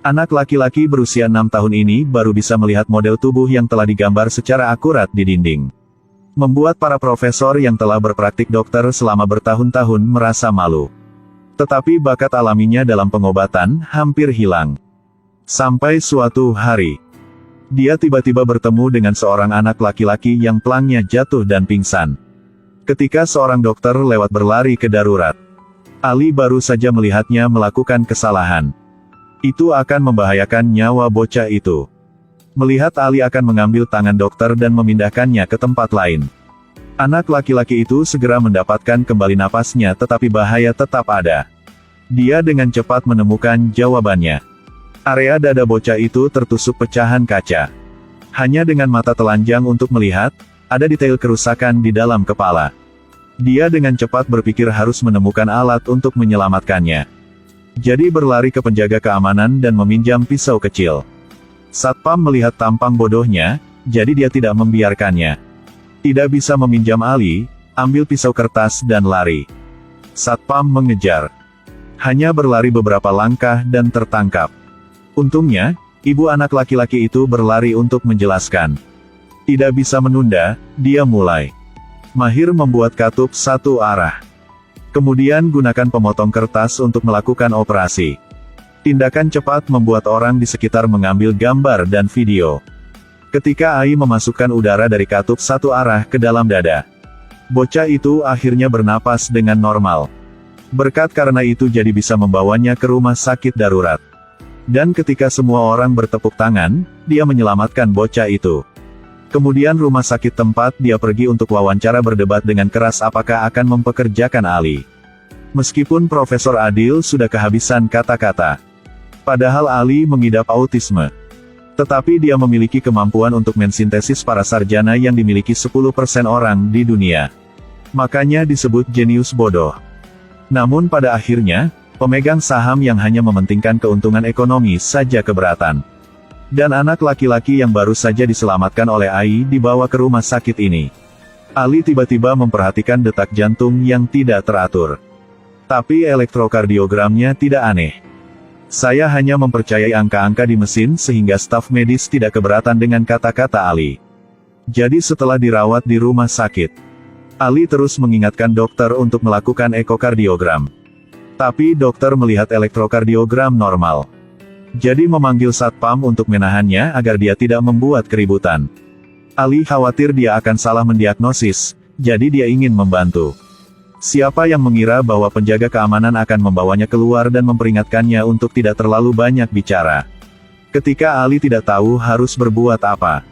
Anak laki-laki berusia 6 tahun ini baru bisa melihat model tubuh yang telah digambar secara akurat di dinding. Membuat para profesor yang telah berpraktik dokter selama bertahun-tahun merasa malu. Tetapi bakat alaminya dalam pengobatan hampir hilang. Sampai suatu hari, dia tiba-tiba bertemu dengan seorang anak laki-laki yang pelangnya jatuh dan pingsan. Ketika seorang dokter lewat berlari ke darurat, Ali baru saja melihatnya melakukan kesalahan. Itu akan membahayakan nyawa bocah itu. Melihat Ali akan mengambil tangan dokter dan memindahkannya ke tempat lain, anak laki-laki itu segera mendapatkan kembali napasnya, tetapi bahaya tetap ada. Dia dengan cepat menemukan jawabannya. Area dada bocah itu tertusuk pecahan kaca. Hanya dengan mata telanjang untuk melihat, ada detail kerusakan di dalam kepala. Dia dengan cepat berpikir harus menemukan alat untuk menyelamatkannya. Jadi berlari ke penjaga keamanan dan meminjam pisau kecil. Satpam melihat tampang bodohnya, jadi dia tidak membiarkannya. Tidak bisa meminjam Ali, ambil pisau kertas dan lari. Satpam mengejar. Hanya berlari beberapa langkah dan tertangkap. Untungnya, ibu anak laki-laki itu berlari untuk menjelaskan. Tidak bisa menunda, dia mulai. Mahir membuat katup satu arah. Kemudian gunakan pemotong kertas untuk melakukan operasi. Tindakan cepat membuat orang di sekitar mengambil gambar dan video. Ketika AI memasukkan udara dari katup satu arah ke dalam dada, bocah itu akhirnya bernapas dengan normal. Berkat karena itu jadi bisa membawanya ke rumah sakit darurat. Dan ketika semua orang bertepuk tangan, dia menyelamatkan bocah itu. Kemudian rumah sakit tempat dia pergi untuk wawancara berdebat dengan keras apakah akan mempekerjakan Ali. Meskipun Profesor Adil sudah kehabisan kata-kata. Padahal Ali mengidap autisme. Tetapi dia memiliki kemampuan untuk mensintesis para sarjana yang dimiliki 10% orang di dunia. Makanya disebut jenius bodoh. Namun pada akhirnya, pemegang saham yang hanya mementingkan keuntungan ekonomi saja keberatan. Dan anak laki-laki yang baru saja diselamatkan oleh AI dibawa ke rumah sakit ini. Ali tiba-tiba memperhatikan detak jantung yang tidak teratur. Tapi elektrokardiogramnya tidak aneh. Saya hanya mempercayai angka-angka di mesin sehingga staf medis tidak keberatan dengan kata-kata Ali. Jadi setelah dirawat di rumah sakit, Ali terus mengingatkan dokter untuk melakukan ekokardiogram. Tapi dokter melihat elektrokardiogram normal. Jadi memanggil satpam untuk menahannya agar dia tidak membuat keributan. Ali khawatir dia akan salah mendiagnosis, jadi dia ingin membantu. Siapa yang mengira bahwa penjaga keamanan akan membawanya keluar dan memperingatkannya untuk tidak terlalu banyak bicara. Ketika Ali tidak tahu harus berbuat apa.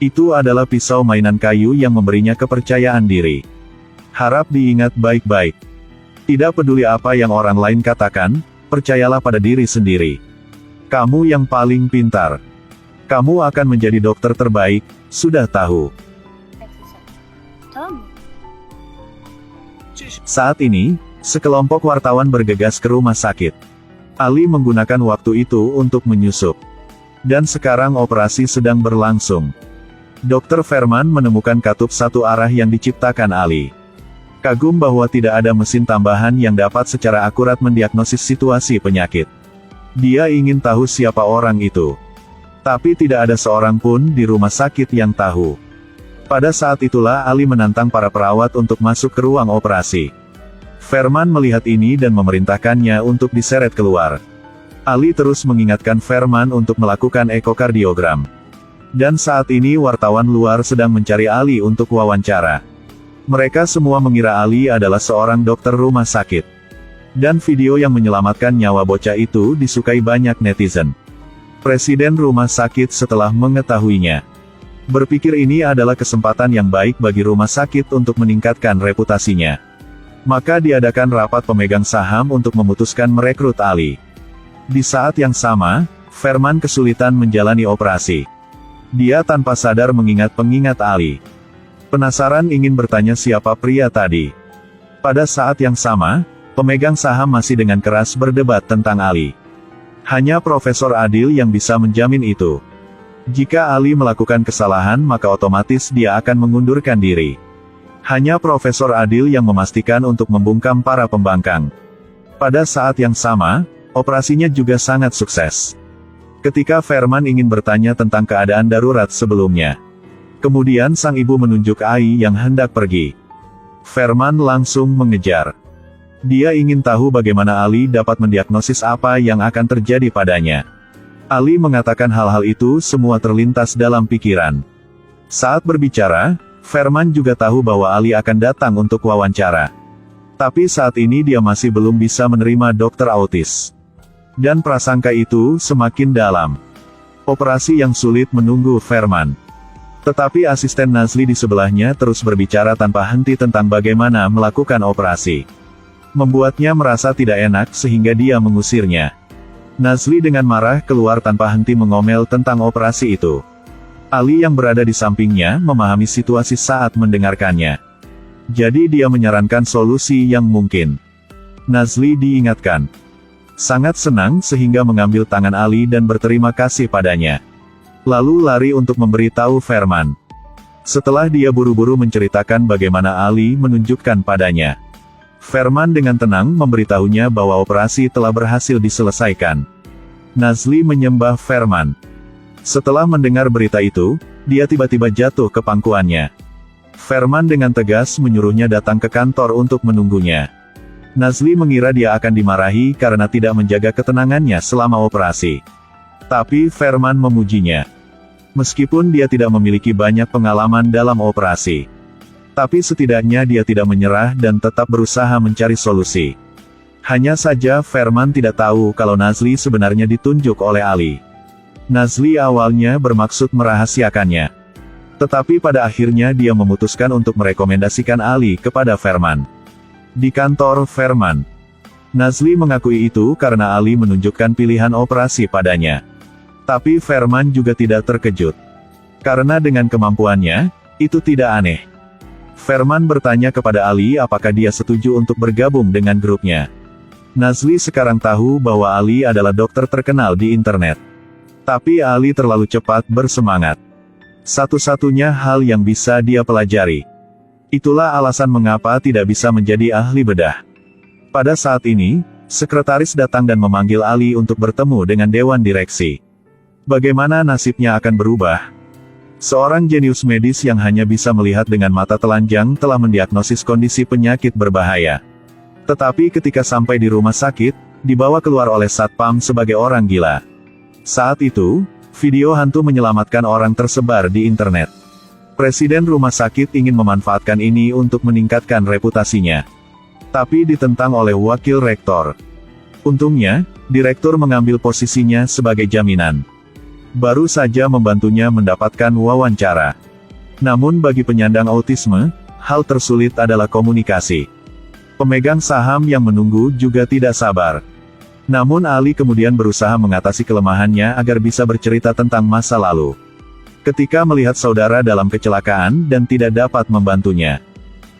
Itu adalah pisau mainan kayu yang memberinya kepercayaan diri. Harap diingat baik-baik. Tidak peduli apa yang orang lain katakan, percayalah pada diri sendiri. Kamu yang paling pintar. Kamu akan menjadi dokter terbaik, sudah tahu. Saat ini, sekelompok wartawan bergegas ke rumah sakit. Ali menggunakan waktu itu untuk menyusup. Dan sekarang operasi sedang berlangsung. Dr. Ferman menemukan katup satu arah yang diciptakan Ali. Kagum bahwa tidak ada mesin tambahan yang dapat secara akurat mendiagnosis situasi penyakit. Dia ingin tahu siapa orang itu. Tapi tidak ada seorang pun di rumah sakit yang tahu. Pada saat itulah Ali menantang para perawat untuk masuk ke ruang operasi. Ferman melihat ini dan memerintahkannya untuk diseret keluar. Ali terus mengingatkan Ferman untuk melakukan ekokardiogram. Dan saat ini wartawan luar sedang mencari Ali untuk wawancara. Mereka semua mengira Ali adalah seorang dokter rumah sakit. Dan video yang menyelamatkan nyawa bocah itu disukai banyak netizen. Presiden rumah sakit setelah mengetahuinya, berpikir ini adalah kesempatan yang baik bagi rumah sakit untuk meningkatkan reputasinya. Maka diadakan rapat pemegang saham untuk memutuskan merekrut Ali. Di saat yang sama, Ferman kesulitan menjalani operasi. Dia tanpa sadar mengingat pengingat Ali. Penasaran ingin bertanya siapa pria tadi. Pada saat yang sama, pemegang saham masih dengan keras berdebat tentang Ali. Hanya Profesor Adil yang bisa menjamin itu. Jika Ali melakukan kesalahan maka otomatis dia akan mengundurkan diri. Hanya Profesor Adil yang memastikan untuk membungkam para pembangkang. Pada saat yang sama, operasinya juga sangat sukses. ketika Ferman ingin bertanya tentang keadaan darurat sebelumnya. Kemudian sang ibu menunjuk Ai yang hendak pergi. Ferman langsung mengejar. Dia ingin tahu bagaimana Ali dapat mendiagnosis apa yang akan terjadi padanya. Ali mengatakan hal-hal itu semua terlintas dalam pikiran. Saat berbicara, Ferman juga tahu bahwa Ali akan datang untuk wawancara. Tapi saat ini dia masih belum bisa menerima dokter autis. Dan prasangka itu semakin dalam. Operasi yang sulit menunggu Ferman. Tetapi asisten Nazli di sebelahnya terus berbicara tanpa henti tentang bagaimana melakukan operasi. Membuatnya merasa tidak enak sehingga dia mengusirnya. Nazli dengan marah keluar tanpa henti mengomel tentang operasi itu. Ali yang berada di sampingnya memahami situasi saat mendengarkannya. Jadi dia menyarankan solusi yang mungkin. Nazli diingatkan. Sangat senang sehingga mengambil tangan Ali dan berterima kasih padanya. Lalu lari untuk memberitahu Ferman. Setelah dia buru-buru menceritakan bagaimana Ali menunjukkan padanya. Ferman dengan tenang memberitahunya bahwa operasi telah berhasil diselesaikan. Nazli menyembah Ferman. Setelah mendengar berita itu, dia tiba-tiba jatuh ke pangkuannya. Ferman dengan tegas menyuruhnya datang ke kantor untuk menunggunya. Nazli mengira dia akan dimarahi karena tidak menjaga ketenangannya selama operasi. Tapi Ferman memujinya. Meskipun dia tidak memiliki banyak pengalaman dalam operasi. Tapi setidaknya dia tidak menyerah dan tetap berusaha mencari solusi. Hanya saja Ferman tidak tahu kalau Nazli sebenarnya ditunjuk oleh Ali. Nazli awalnya bermaksud merahasiakannya. Tetapi pada akhirnya dia memutuskan untuk merekomendasikan Ali kepada Ferman. Di kantor Ferman, Nazli mengakui itu karena Ali menunjukkan pilihan operasi padanya. Tapi Ferman juga tidak terkejut. Karena dengan kemampuannya, itu tidak aneh. Ferman bertanya kepada Ali apakah dia setuju untuk bergabung dengan grupnya. Nazli sekarang tahu bahwa Ali adalah dokter terkenal di internet. Tapi Ali terlalu cepat bersemangat. Satu-satunya hal yang bisa dia pelajari. Itulah alasan mengapa tidak bisa menjadi ahli bedah. Pada saat ini, sekretaris datang dan memanggil Ali untuk bertemu dengan dewan direksi. Bagaimana nasibnya akan berubah? Seorang jenius medis yang hanya bisa melihat dengan mata telanjang telah mendiagnosis kondisi penyakit berbahaya. Tetapi ketika sampai di rumah sakit, dibawa keluar oleh satpam sebagai orang gila. Saat itu, video hantu menyelamatkan orang tersebar di internet. Presiden rumah sakit ingin memanfaatkan ini untuk meningkatkan reputasinya. Tapi ditentang oleh wakil rektor. Untungnya, direktur mengambil posisinya sebagai jaminan. Baru saja membantunya mendapatkan wawancara. Namun bagi penyandang autisme, hal tersulit adalah komunikasi. Pemegang saham yang menunggu juga tidak sabar. Namun Ali kemudian berusaha mengatasi kelemahannya agar bisa bercerita tentang masa lalu. Ketika melihat saudara dalam kecelakaan dan tidak dapat membantunya,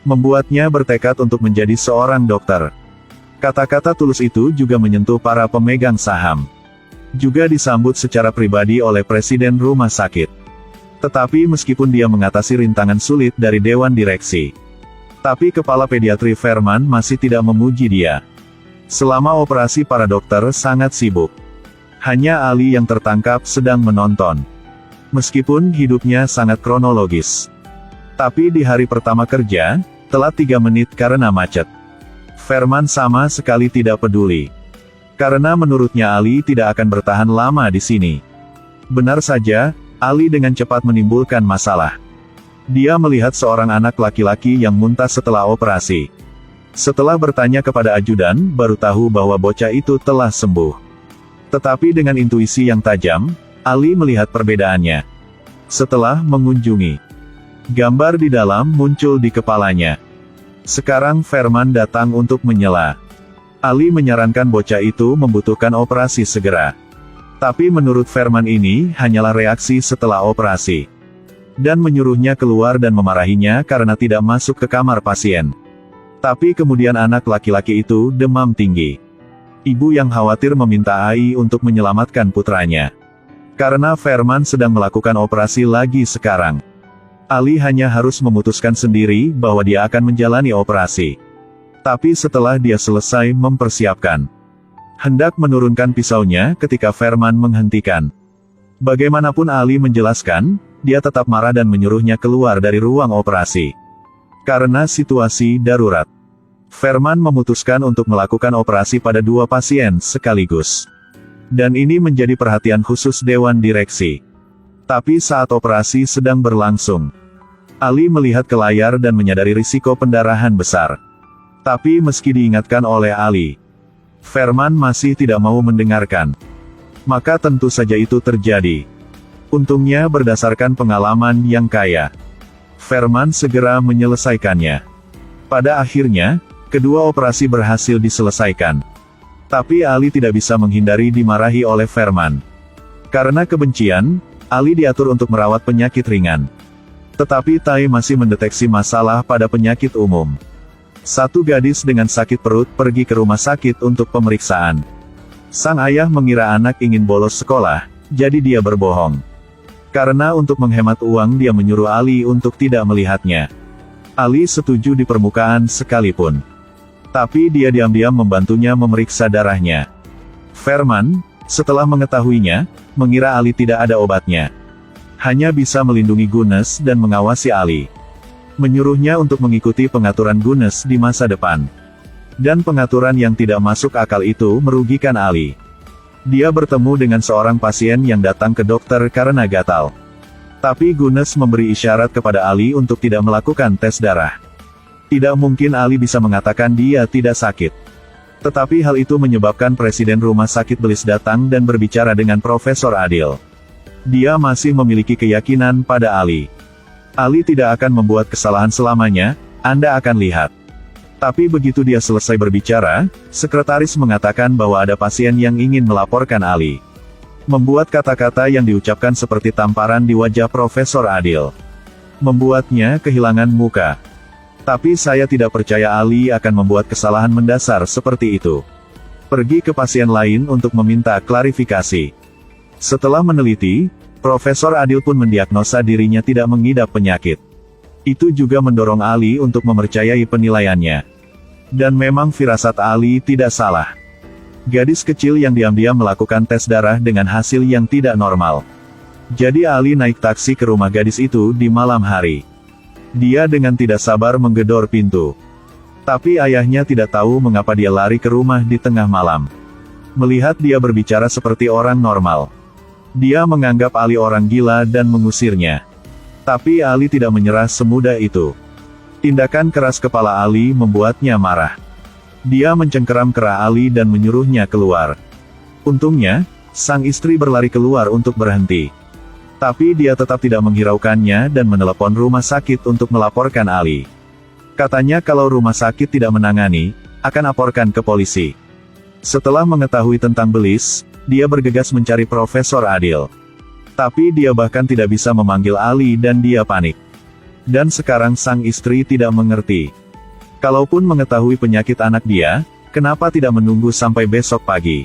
membuatnya bertekad untuk menjadi seorang dokter. Kata-kata tulus itu juga menyentuh para pemegang saham. Juga disambut secara pribadi oleh presiden rumah sakit. Tetapi meskipun dia mengatasi rintangan sulit dari dewan direksi, tapi kepala pediatri Ferman masih tidak memuji dia. Selama operasi para dokter sangat sibuk. Hanya Ali yang tertangkap sedang menonton. Meskipun hidupnya sangat kronologis. Tapi di hari pertama kerja, telat 3 menit karena macet. Ferman sama sekali tidak peduli. Karena menurutnya Ali tidak akan bertahan lama di sini. Benar saja, Ali dengan cepat menimbulkan masalah. Dia melihat seorang anak laki-laki yang muntah setelah operasi. Setelah bertanya kepada ajudan, baru tahu bahwa bocah itu telah sembuh. Tetapi dengan intuisi yang tajam, Ali melihat perbedaannya. Setelah mengunjungi, gambar di dalam muncul di kepalanya. Sekarang Ferman datang untuk menyela. Ali menyarankan bocah itu membutuhkan operasi segera. Tapi menurut Ferman ini hanyalah reaksi setelah operasi. Dan menyuruhnya keluar dan memarahinya karena tidak masuk ke kamar pasien. Tapi kemudian anak laki-laki itu demam tinggi. Ibu yang khawatir meminta Ai untuk menyelamatkan putranya. Karena Ferman sedang melakukan operasi lagi sekarang. Ali hanya harus memutuskan sendiri bahwa dia akan menjalani operasi. Tapi setelah dia selesai mempersiapkan, hendak menurunkan pisaunya ketika Ferman menghentikan. Bagaimanapun Ali menjelaskan, dia tetap marah dan menyuruhnya keluar dari ruang operasi. Karena situasi darurat, Verman memutuskan untuk melakukan operasi pada 2 pasien sekaligus. Dan ini menjadi perhatian khusus Dewan Direksi. Tapi saat operasi sedang berlangsung, Ali melihat ke layar dan menyadari risiko pendarahan besar. Tapi meski diingatkan oleh Ali, Verman masih tidak mau mendengarkan. Maka tentu saja itu terjadi. Untungnya berdasarkan pengalaman yang kaya, Verman segera menyelesaikannya. Pada akhirnya, kedua operasi berhasil diselesaikan. Tapi Ali tidak bisa menghindari dimarahi oleh Verman. Karena kebencian, Ali diatur untuk merawat penyakit ringan. Tetapi Tai masih mendeteksi masalah pada penyakit umum. Satu gadis dengan sakit perut pergi ke rumah sakit untuk pemeriksaan. Sang ayah mengira anak ingin bolos sekolah, jadi dia berbohong. Karena untuk menghemat uang dia menyuruh Ali untuk tidak melihatnya. Ali setuju di permukaan sekalipun. Tapi dia diam-diam membantunya memeriksa darahnya. Verman, setelah mengetahuinya, mengira Ali tidak ada obatnya. Hanya bisa melindungi Gunes dan mengawasi Ali. Menyuruhnya untuk mengikuti pengaturan Gunes di masa depan. Dan pengaturan yang tidak masuk akal itu merugikan Ali. Dia bertemu dengan seorang pasien yang datang ke dokter karena gatal. Tapi Gunes memberi isyarat kepada Ali untuk tidak melakukan tes darah. Tidak mungkin Ali bisa mengatakan dia tidak sakit. Tetapi hal itu menyebabkan Presiden Rumah Sakit Bliss datang dan berbicara dengan Profesor Adil. Dia masih memiliki keyakinan pada Ali. Ali tidak akan membuat kesalahan selamanya, Anda akan lihat. Tapi begitu dia selesai berbicara, sekretaris mengatakan bahwa ada pasien yang ingin melaporkan Ali. Membuat kata-kata yang diucapkan seperti tamparan di wajah Profesor Adil. Membuatnya kehilangan muka. Tapi saya tidak percaya Ali akan membuat kesalahan mendasar seperti itu. Pergi ke pasien lain untuk meminta klarifikasi. Setelah meneliti, Profesor Adil pun mendiagnosa dirinya tidak mengidap penyakit. Itu juga mendorong Ali untuk mempercayai penilaiannya. Dan memang firasat Ali tidak salah. Gadis kecil yang diam-diam melakukan tes darah dengan hasil yang tidak normal. Jadi Ali naik taksi ke rumah gadis itu di malam hari. Dia dengan tidak sabar menggedor pintu. Tapi ayahnya tidak tahu mengapa dia lari ke rumah di tengah malam. Melihat dia berbicara seperti orang normal, dia menganggap Ali orang gila dan mengusirnya. Tapi Ali tidak menyerah semudah itu. Tindakan keras kepala Ali membuatnya marah. Dia mencengkeram kerah Ali dan menyuruhnya keluar. Untungnya, sang istri berlari keluar untuk berhenti. Tapi dia tetap tidak menghiraukannya dan menelepon rumah sakit untuk melaporkan Ali. Katanya kalau rumah sakit tidak menangani, akan laporkan ke polisi. Setelah mengetahui tentang Bliss, dia bergegas mencari Profesor Adil. Tapi dia bahkan tidak bisa memanggil Ali dan dia panik. Dan sekarang sang istri tidak mengerti. Kalaupun mengetahui penyakit anak dia, kenapa tidak menunggu sampai besok pagi?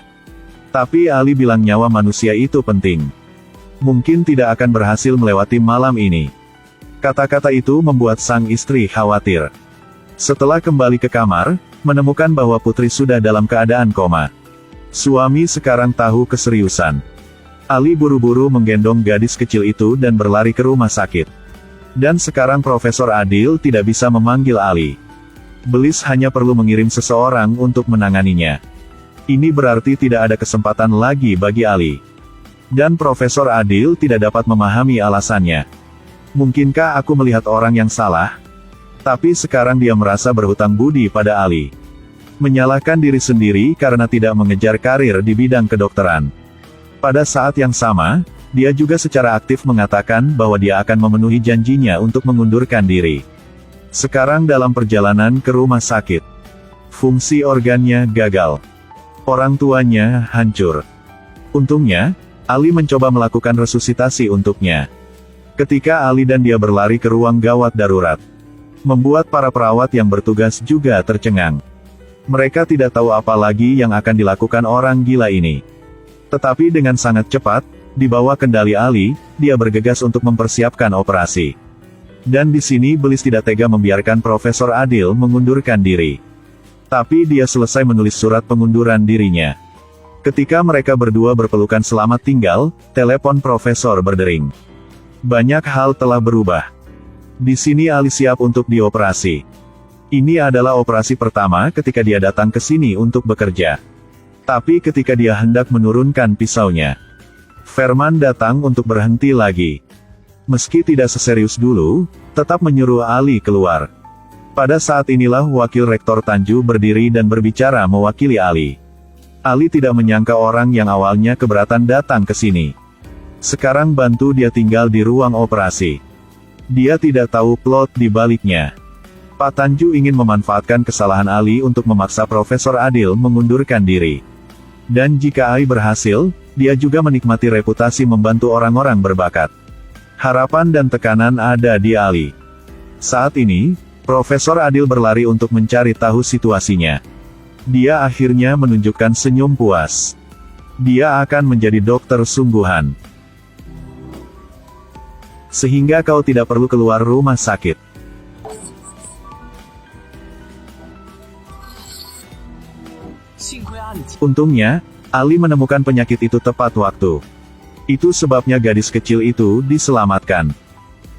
Tapi Ali bilang nyawa manusia itu penting. Mungkin tidak akan berhasil melewati malam ini. Kata-kata itu membuat sang istri khawatir. Setelah kembali ke kamar, menemukan bahwa putri sudah dalam keadaan koma. Suami sekarang tahu keseriusan. Ali buru-buru menggendong gadis kecil itu dan berlari ke rumah sakit. Dan sekarang Profesor Adil tidak bisa memanggil Ali. Bliss hanya perlu mengirim seseorang untuk menanganinya. Ini berarti tidak ada kesempatan lagi bagi Ali. Dan Profesor Adil tidak dapat memahami alasannya. Mungkinkah aku melihat orang yang salah? Tapi sekarang dia merasa berhutang budi pada Ali. Menyalahkan diri sendiri karena tidak mengejar karir di bidang kedokteran. Pada saat yang sama, dia juga secara aktif mengatakan bahwa dia akan memenuhi janjinya untuk mengundurkan diri. Sekarang dalam perjalanan ke rumah sakit, fungsi organnya gagal. Orang tuanya hancur. Untungnya, Ali mencoba melakukan resusitasi untuknya. Ketika Ali dan dia berlari ke ruang gawat darurat, membuat para perawat yang bertugas juga tercengang. Mereka tidak tahu apa lagi yang akan dilakukan orang gila ini. Tetapi dengan sangat cepat, di bawah kendali Ali, dia bergegas untuk mempersiapkan operasi. Dan di sini Bliss tidak tega membiarkan Profesor Adil mengundurkan diri. Tapi dia selesai menulis surat pengunduran dirinya. Ketika mereka berdua berpelukan selamat tinggal, telepon profesor berdering. Banyak hal telah berubah. Di sini Ali siap untuk dioperasi. Ini adalah operasi pertama ketika dia datang ke sini untuk bekerja. Tapi ketika dia hendak menurunkan pisaunya, Ferman datang untuk berhenti lagi. Meski tidak seserius dulu, tetap menyuruh Ali keluar. Pada saat inilah Wakil Rektor Tanju berdiri dan berbicara mewakili Ali. Ali tidak menyangka orang yang awalnya keberatan datang ke sini. Sekarang bantu dia tinggal di ruang operasi. Dia tidak tahu plot di baliknya. Pak Tanju ingin memanfaatkan kesalahan Ali untuk memaksa Profesor Adil mengundurkan diri. Dan jika Ali berhasil, dia juga menikmati reputasi membantu orang-orang berbakat. Harapan dan tekanan ada di Ali. Saat ini, Profesor Adil berlari untuk mencari tahu situasinya. Dia akhirnya menunjukkan senyum puas. Dia akan menjadi dokter sungguhan. Sehingga kau tidak perlu keluar rumah sakit. Untungnya, Ali menemukan penyakit itu tepat waktu. Itu sebabnya gadis kecil itu diselamatkan.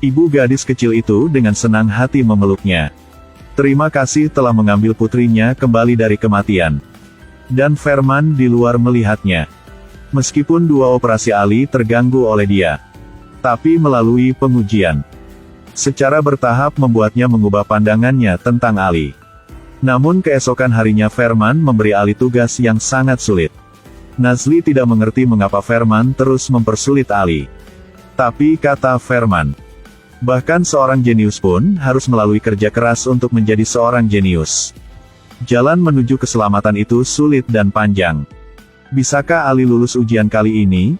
Ibu gadis kecil itu dengan senang hati memeluknya. Terima kasih telah mengambil putrinya kembali dari kematian. Dan Ferman di luar melihatnya. Meskipun dua operasi Ali terganggu oleh dia, tapi melalui pengujian secara bertahap membuatnya mengubah pandangannya tentang Ali. Namun keesokan harinya Ferman memberi Ali tugas yang sangat sulit. Nazli tidak mengerti mengapa Ferman terus mempersulit Ali. Tapi kata Ferman, bahkan seorang jenius pun harus melalui kerja keras untuk menjadi seorang jenius. Jalan menuju keselamatan itu sulit dan panjang. Bisakah Ali lulus ujian kali ini?